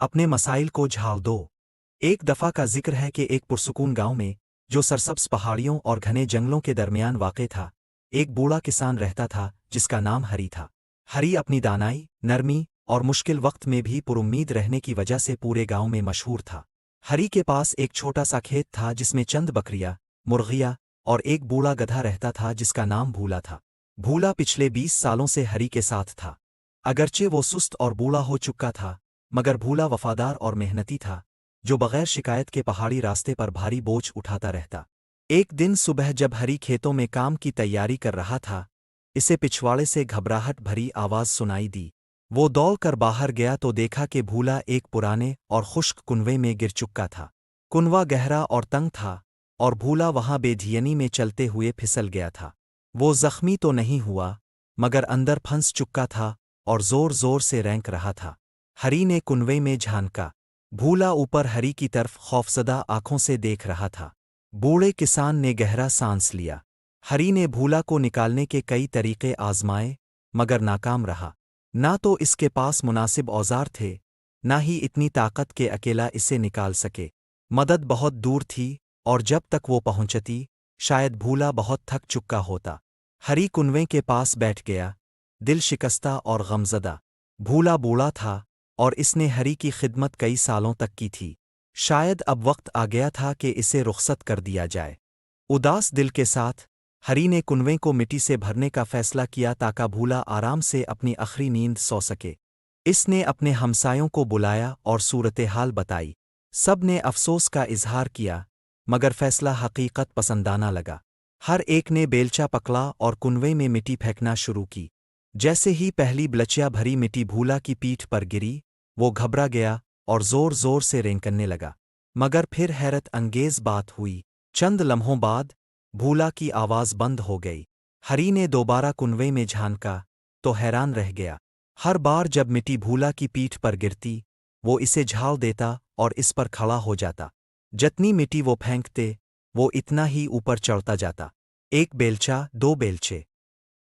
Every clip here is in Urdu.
اپنے مسائل کو جھاڑ دو۔ ایک دفعہ کا ذکر ہے کہ ایک پرسکون گاؤں میں، جو سرسبز پہاڑیوں اور گھنے جنگلوں کے درمیان واقع تھا، ایک بوڑھا کسان رہتا تھا جس کا نام ہری تھا۔ ہری اپنی دانائی، نرمی اور مشکل وقت میں بھی پرامید رہنے کی وجہ سے پورے گاؤں میں مشہور تھا۔ ہری کے پاس ایک چھوٹا سا کھیت تھا جس میں چند بکریاں، مرغیاں اور ایک بوڑھا گدھا رہتا تھا جس کا نام بھولا تھا۔ بھولا پچھلے 20 سالوں سے ہری کے ساتھ تھا۔ اگرچہ وہ سست اور بوڑھا ہو چکا تھا، مگر بھولا وفادار اور محنتی تھا، جو بغیر شکایت کے پہاڑی راستے پر بھاری بوجھ اٹھاتا رہتا۔ ایک دن صبح جب ہری کھیتوں میں کام کی تیاری کر رہا تھا، اسے پچھواڑے سے گھبراہٹ بھری آواز سنائی دی۔ وہ دوڑ کر باہر گیا تو دیکھا کہ بھولا ایک پرانے اور خشک کنویں میں گر چکا تھا۔ کنواں گہرا اور تنگ تھا، اور بھولا وہاں بے دھیانی میں چلتے ہوئے پھسل گیا تھا۔ وہ زخمی تو نہیں ہوا، مگر اندر پھنس چکا تھا اور زور زور سے رینک رہا تھا۔ ہری نے کنویں میں جھانکا۔ بھولا اوپر ہری کی طرف خوفزدہ آنکھوں سے دیکھ رہا تھا۔ بوڑھے کسان نے گہرا سانس لیا۔ ہری نے بھولا کو نکالنے کے کئی طریقے آزمائے، مگر ناکام رہا۔ نہ تو اس کے پاس مناسب اوزار تھے، نہ ہی اتنی طاقت کہ اکیلا اسے نکال سکے۔ مدد بہت دور تھی، اور جب تک وہ پہنچتی، شاید بھولا بہت تھک چکا ہوتا۔ ہری کنویں کے پاس بیٹھ گیا، دل شکستہ اور غمزدہ۔ بھولا بوڑھا تھا، اور اس نے ہری کی خدمت کئی سالوں تک کی تھی۔ شاید اب وقت آ گیا تھا کہ اسے رخصت کر دیا جائے۔ اداس دل کے ساتھ ہری نے کنویں کو مٹی سے بھرنے کا فیصلہ کیا تاکہ بھولا آرام سے اپنی آخری نیند سو سکے۔ اس نے اپنے ہمسایوں کو بلایا اور صورتحال بتائی۔ سب نے افسوس کا اظہار کیا، مگر فیصلہ حقیقت پسندانہ لگا۔ ہر ایک نے بیلچا پکڑا اور کنویں میں مٹی پھینکنا شروع کی۔ جیسے ہی پہلی بلچیا بھری مٹی بھولا کی پیٹھ پر گری، وہ گھبرا گیا اور زور زور سے رینکنے لگا۔ مگر پھر حیرت انگیز بات ہوئی۔ چند لمحوں بعد بھولا کی آواز بند ہو گئی۔ ہری نے دوبارہ کنویں میں جھانکا تو حیران رہ گیا۔ ہر بار جب مٹی بھولا کی پیٹھ پر گرتی، وہ اسے جھاڑ دیتا اور اس پر کھڑا ہو جاتا۔ جتنی مٹی وہ پھینکتے، وہ اتنا ہی اوپر چڑھتا جاتا۔ ایک بیلچا، دو بیلچے،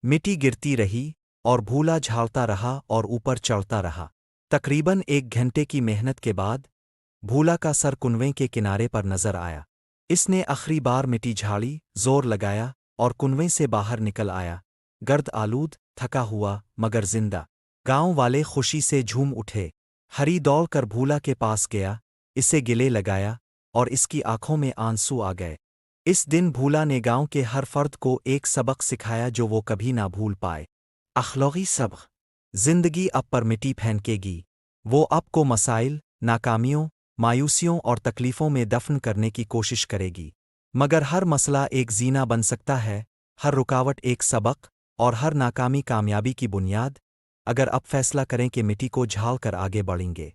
مٹی گرتی رہی اور بھولا جھاڑتا رہا اور اوپر چڑھتا رہا۔ تقریباً 1 گھنٹے کی محنت کے بعد بھولا کا سر کنویں کے کنارے پر نظر آیا۔ اس نے آخری بار مٹی جھاڑی، زور لگایا اور کنویں سے باہر نکل آیا، گرد آلود، تھکا ہوا مگر زندہ۔ گاؤں والے خوشی سے جھوم اٹھے۔ ہری دوڑ کر بھولا کے پاس گیا، اسے گلے لگایا اور اس کی آنکھوں میں آنسو آ گئے۔ اس دن بھولا نے گاؤں کے ہر فرد کو ایک سبق سکھایا جو وہ کبھی نہ بھول پائے۔ اخلاقی سبق: زندگی اب پر مٹی پھینکے گی۔ وہ آپ کو مسائل، ناکامیوں، مایوسیوں اور تکلیفوں میں دفن کرنے کی کوشش کرے گی، مگر ہر مسئلہ ایک زینہ بن سکتا ہے، ہر رکاوٹ ایک سبق، اور ہر ناکامی کامیابی کی بنیاد، اگر اب فیصلہ کریں کہ مٹی کو جھاڑ کر آگے بڑھیں گے۔